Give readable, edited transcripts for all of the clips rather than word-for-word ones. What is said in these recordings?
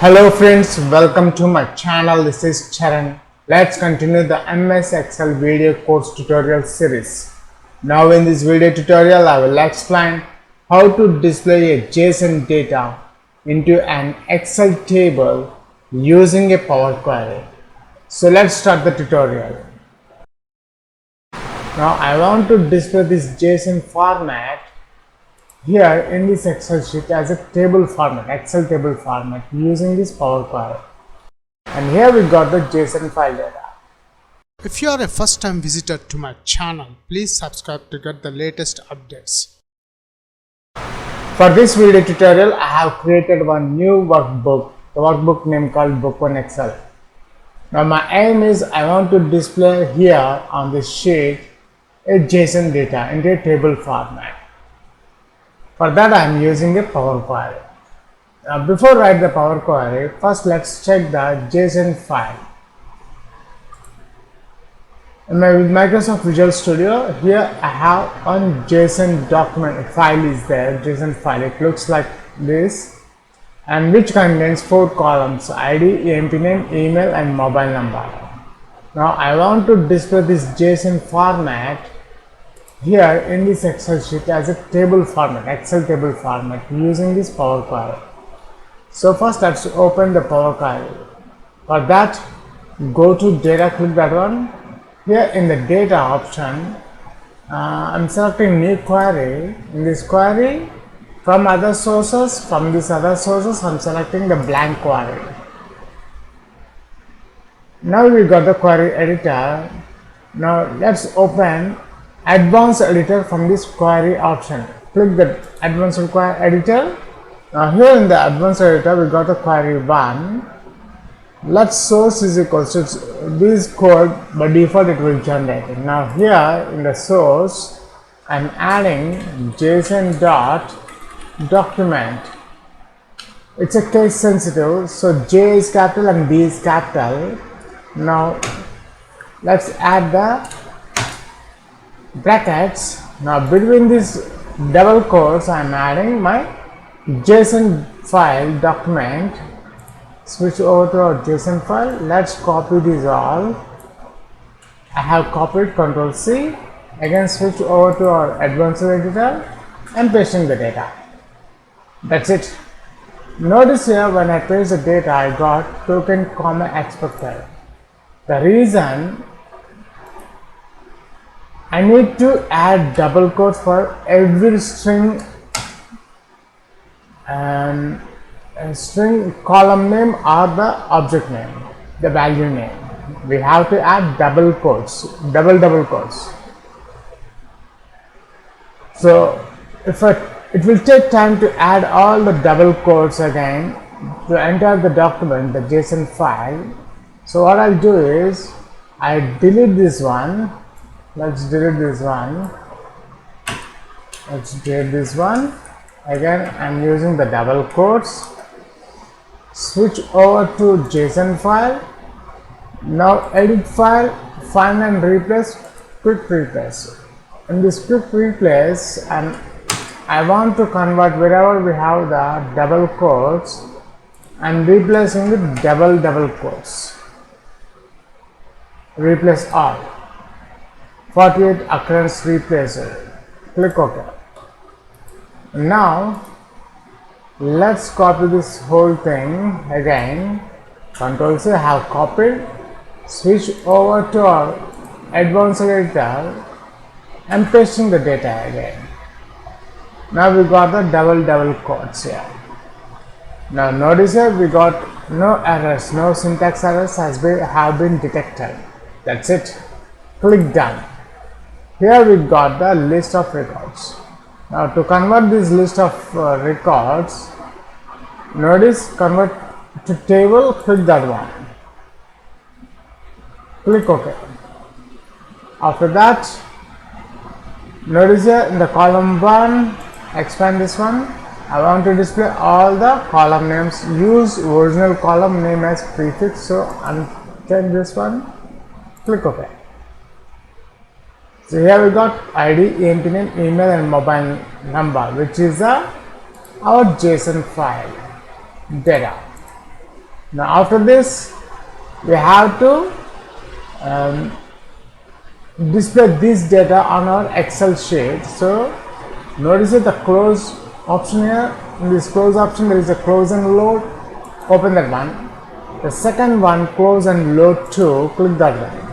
Hello friends, welcome to my channel. This is Charan. Let's continue the MS Excel video course tutorial series. Now in this video tutorial I will explain how to display a JSON data into an Excel table using a Power Query. So let's start the tutorial. Now I want to display this JSON format here in this Excel sheet as a table format, Excel table format using this Power Query. And here we got the JSON file data. If you are a first time visitor to my channel, please subscribe to get the latest updates. For this video tutorial, I have created one new workbook, the workbook name called Book 1 Excel. Now my aim is I want to display here on this sheet a JSON data into a table format. For that I am using a Power Query. Now before write the Power Query, first let's check the JSON file. With Microsoft Visual Studio, here I have one JSON document file is there, JSON file. It looks like this and which contains 4 columns: ID, EMP name, email and mobile number. Now I want to display this JSON format here in this Excel sheet as a table format, Excel table format using this Power Query. So first let's open the Power Query. For that, go to data, click that one. Here in the data option, I'm selecting new query. In this query, from other sources, from these other sources, I'm selecting the blank query. Now we got the query editor. Now let's open advanced editor from this query option. Click the advanced query editor. Now here in the advanced editor we got the query 1. Let source is equal to this code, by default it will generate. Now here in the source I'm adding JSON dot document. It's a case sensitive, so J is capital and B is capital. Now let's add the brackets. Now between these double quotes I am adding my JSON file document. Switch over to our JSON file. Let's copy these all. I have copied, Ctrl C. Again switch over to our advanced editor and pasting the data. That's it. Notice here when I paste the data I got token comma expected. The reason I need to add double quotes for every string and string column name or the object name, the value name. We have to add double quotes, double quotes. So it will take time to add all the double quotes again to enter the document, the JSON file. So what I'll do is I delete this one. Let's delete this one. Let's delete this one. Again I'm using the double quotes. Switch over to JSON file. Now edit file, find and replace, quick replace. In this quick replace, and I want to convert wherever we have the double quotes and replacing with double quotes. Replace all. 48 occurrence replacer. Click OK. Now let's copy this whole thing again. Ctrl C, I have copied. Switch over to our advanced editor and pasting the data again. Now we got the double quotes here. Now notice here we got no errors, no syntax errors have been detected. That's it. Click done. Here we got the list of records. Now to convert this list of records, notice convert to table, click that one. Click OK. After that, notice here in the column 1, expand this one. I want to display all the column names. Use original column name as prefix, so unchange this one. Click OK. So here we got ID, EMP name, email and mobile number, which is our JSON file data. Now after this, we have to display this data on our Excel sheet. So notice that the close option here, in this close option there is a close and load. Open that one. The second one, close and load to, click that one.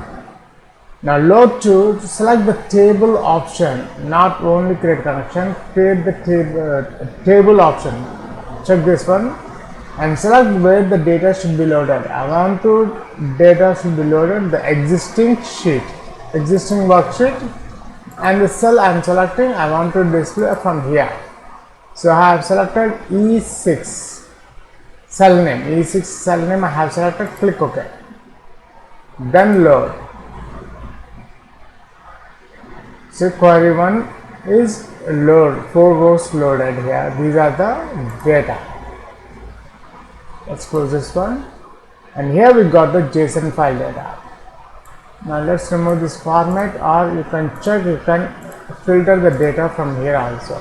Now load to, select the table option, not only create connection, create the table option. Check this one and select where the data should be loaded. I want to data should be loaded the existing sheet, existing worksheet, and the cell I am selecting I want to display from here. So I have selected E6 cell name, E6 cell name I have selected, click OK. Then load. So query 1 is load, 4 rows loaded here. These are the data. Let's close this one, and here we got the JSON file data. Now let's remove this format, or you can check, you can filter the data from here also.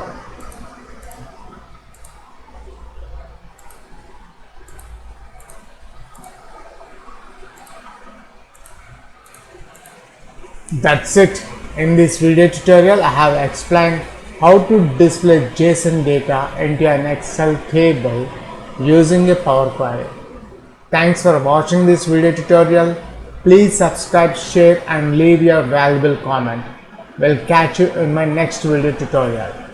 That's it. In this video tutorial, I have explained how to display JSON data into an Excel table using a Power Query. Thanks for watching this video tutorial. Please subscribe, share and leave your valuable comment. We'll catch you in my next video tutorial.